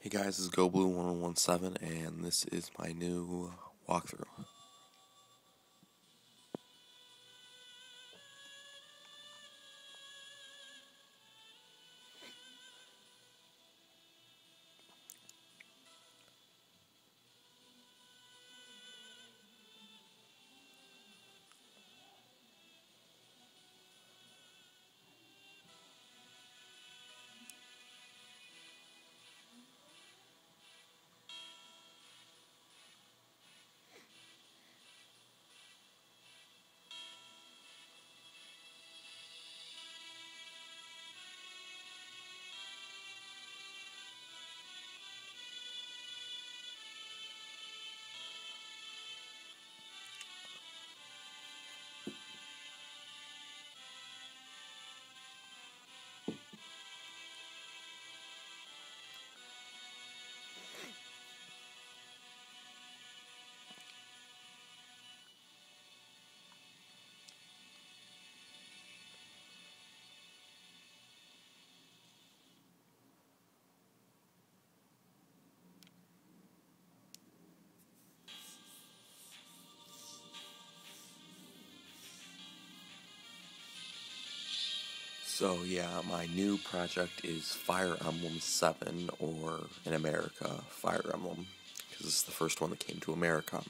Hey guys, this is GoBlue1017 and this is my new walkthrough. So yeah, my new project is Fire Emblem 7, or in America, Fire Emblem, because this is the first one that came to America.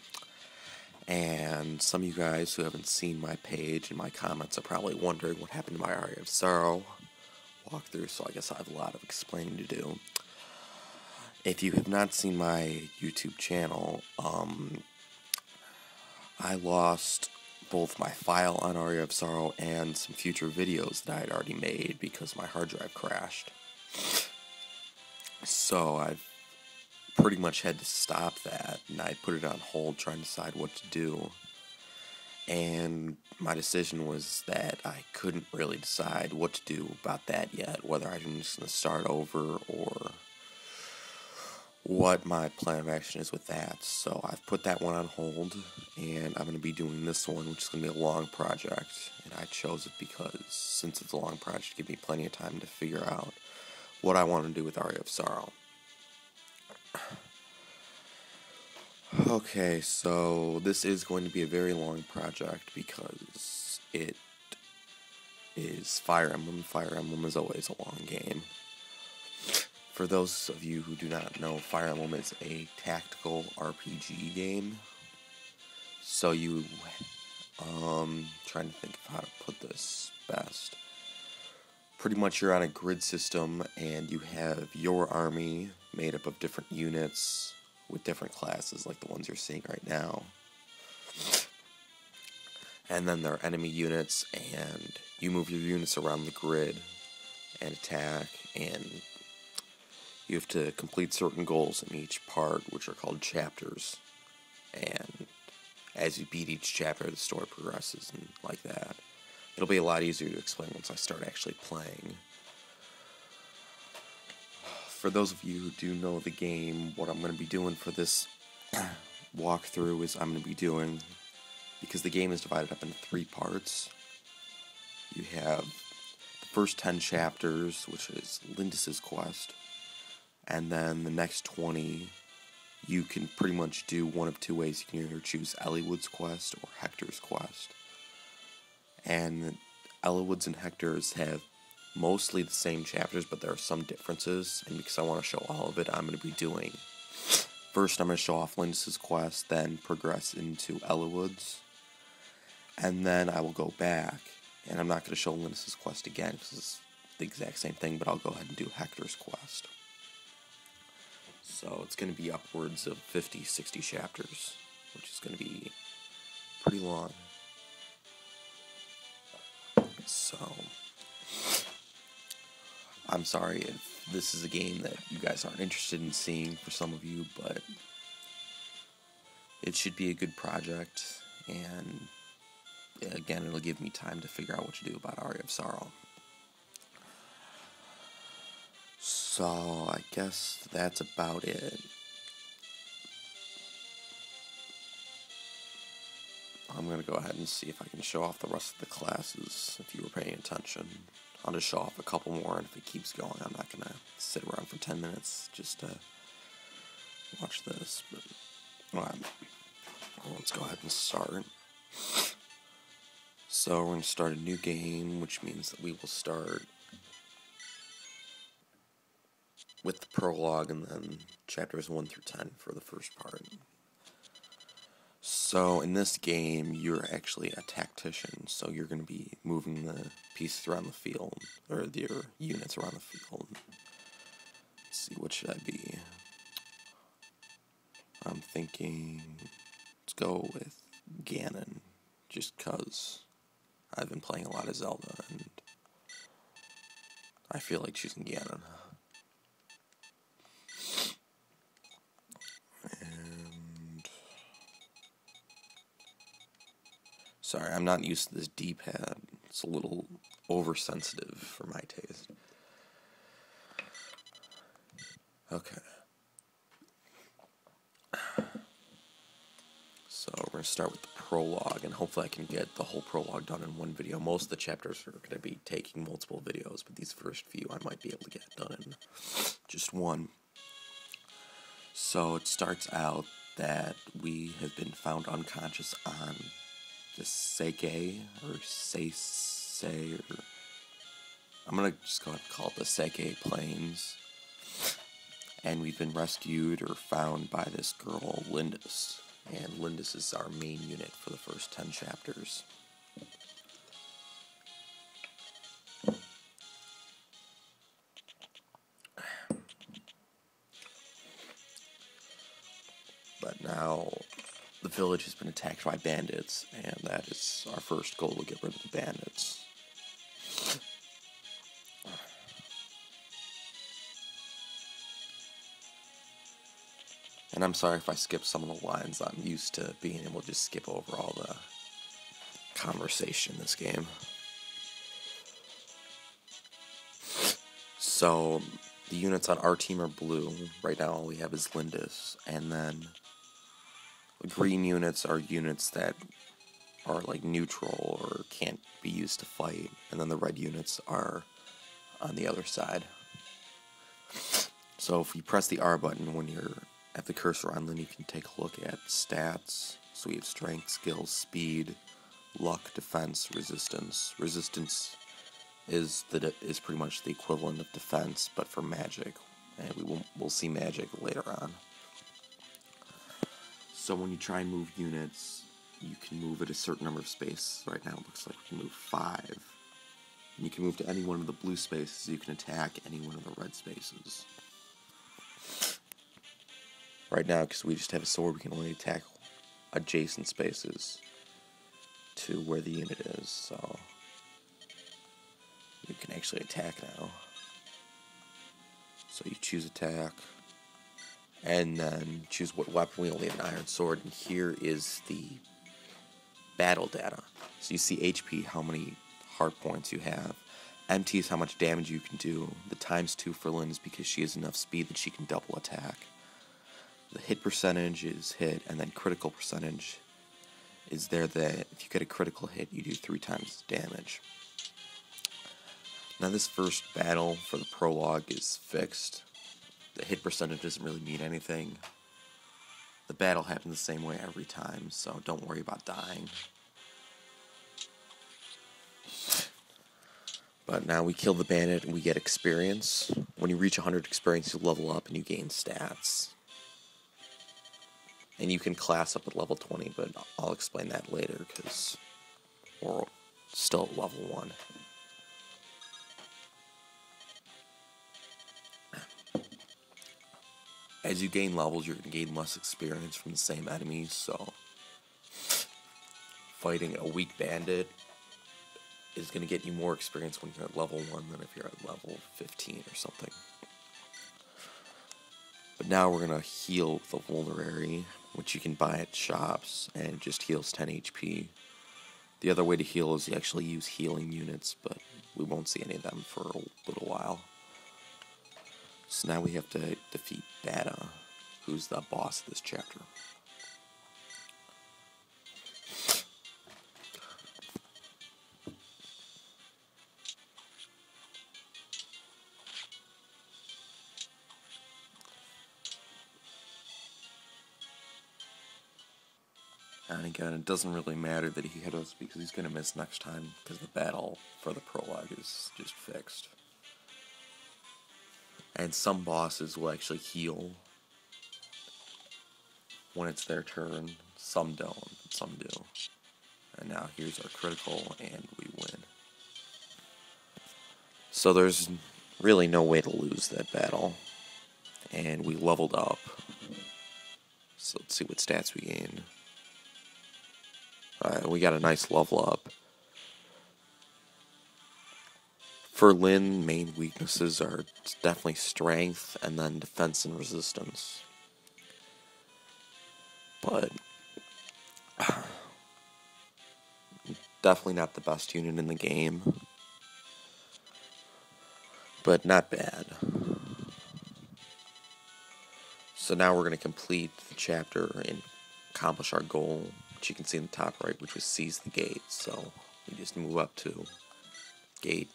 And some of you guys who haven't seen my page and my comments are probably wondering what happened to my Aria of Sorrow walkthrough, so I guess I have a lot of explaining to do. If you have not seen my YouTube channel, I lost both my file on Aria of Sorrow and some future videos that I had already made because my hard drive crashed. So I've pretty much had to stop that, and I put it on hold trying to decide what to do. And my decision was that I couldn't really decide what to do about that yet, whether I'm just going to start over or what my plan of action is with that. So I've put that one on hold, and I'm going to be doing this one, which is going to be a long project. And I chose it because, since it's a long project, it gives me plenty of time to figure out what I want to do with Aria of Sorrow. Okay, so this is going to be a very long project because it is Fire Emblem. Fire Emblem is always a long game. For those of you who do not know, Fire Emblem is a tactical RPG game. So trying to think of how to put this best. Pretty much you're on a grid system and you have your army made up of different units with different classes like the ones you're seeing right now. And then there are enemy units, and you move your units around the grid and attack, and you have to complete certain goals in each part, which are called chapters. And as you beat each chapter, the story progresses, and like that. It'll be a lot easier to explain once I start actually playing. For those of you who do know the game, what I'm going to be doing for this walkthrough is I'm going to be doing, because the game is divided up into 3 parts, you have the first 10 chapters, which is Lindis's quest, and then the next 20, you can pretty much do one of 2 ways. You can either choose Eliwood's quest or Hector's quest. And Eliwood's and Hector's have mostly the same chapters, but there are some differences, and because I want to show all of it, I'm going to be doing, first I'm going to show off Lindis's quest, then progress into Eliwood's, and then I will go back, and I'm not going to show Lindis's quest again, because it's the exact same thing, but I'll go ahead and do Hector's quest. So it's going to be upwards of 50-60 chapters, which is going to be pretty long. So I'm sorry if this is a game that you guys aren't interested in seeing for some of you, but it should be a good project, and again, it'll give me time to figure out what to do about Aria of Sorrow. So I guess that's about it. I'm going to go ahead and see if I can show off the rest of the classes, if you were paying attention. I'll just show off a couple more, and if it keeps going, I'm not going to sit around for 10 minutes just to watch this, but well, let's go ahead and start. So we're going to start a new game, which means that we will start with the prologue and then chapters 1 through 10 for the first part. So in this game, you're actually a tactician, so you're going to be moving the pieces around the field, or your units around the field. Let's see, what should I be? I'm thinking, let's go with Ganon, just because I've been playing a lot of Zelda, and I feel like choosing Ganon. And sorry, I'm not used to this D-pad. It's a little oversensitive for my taste. Okay. So we're going to start with the prologue, and hopefully I can get the whole prologue done in one video. Most of the chapters are going to be taking multiple videos, but these first few I might be able to get done in just one. So it starts out that we have been found unconscious on the Seike, or Seisei, or I'm going to just go ahead and call it the Seike Plains. And we've been rescued or found by this girl, Lindis. And Lindis is our main unit for the first 10 chapters. But now the village has been attacked by bandits, and that is our first goal, to get rid of the bandits. And I'm sorry if I skip some of the lines. I'm used to being able to just skip over all the conversation in this game. So the units on our team are blue. Right now all we have is Lindis. And then the green units are units that are like neutral or can't be used to fight. And then the red units are on the other side. So if you press the R button when you're at the cursor on, then you can take a look at stats. So we have strength, skills, speed, luck, defense, resistance. Resistance is pretty much the equivalent of defense, but for magic, and we'll see magic later on. So when you try and move units, you can move at a certain number of spaces. Right now it looks like we can move 5. And you can move to any one of the blue spaces. You can attack any one of the red spaces. Right now, because we just have a sword, we can only attack adjacent spaces to where the unit is, so you can actually attack now. So you choose attack, and then choose what weapon. We only have an iron sword, and here is the battle data. So you see HP, how many heart points you have. MT is how much damage you can do. The ×2 for Lynn is because she has enough speed that she can double attack. The hit percentage is hit, and then critical percentage is there that if you get a critical hit, you do 3 times damage. Now this first battle for the prologue is fixed. The hit percentage doesn't really mean anything. The battle happens the same way every time, so don't worry about dying. But now we kill the bandit and we get experience. When you reach 100 experience, you level up and you gain stats. And you can class up at level 20, but I'll explain that later because we're still at level 1. As you gain levels, you're going to gain less experience from the same enemies, so fighting a weak bandit is going to get you more experience when you're at level 1 than if you're at level 15 or something. But now we're going to heal the Vulnerary, which you can buy at shops, and it just heals 10 HP. The other way to heal is you actually use healing units, but we won't see any of them for a little while. So now we have to defeat Bada, who's the boss of this chapter. And again, it doesn't really matter that he hit us because he's going to miss next time because the battle for the prologue is just fixed. And some bosses will actually heal when it's their turn. Some don't, but some do. And now here's our critical, and we win. So there's really no way to lose that battle. And we leveled up. So let's see what stats we gained. Alright, we got a nice level up. For Lyn, main weaknesses are definitely strength and then defense and resistance. But definitely not the best unit in the game. But not bad. So now we're going to complete the chapter and accomplish our goal, which you can see in the top right, which was seize the gate. So we just move up to gate,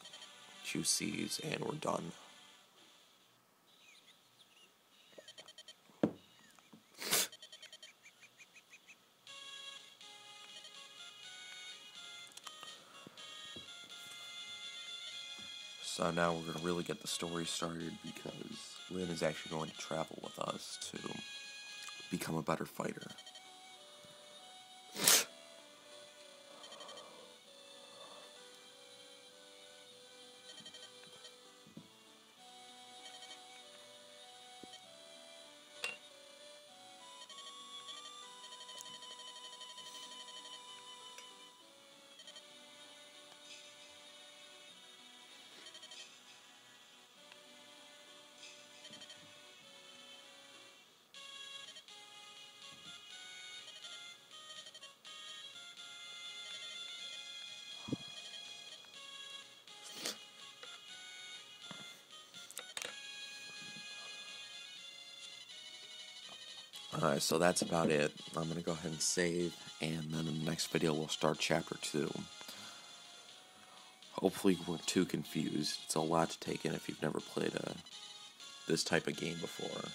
choose seize, and we're done. So now we're going to really get the story started because Lyn is actually going to travel with us to become a better fighter. Alright, so that's about it. I'm going to go ahead and save, and then in the next video we'll start Chapter 2. Hopefully you weren't too confused. It's a lot to take in if you've never played this type of game before.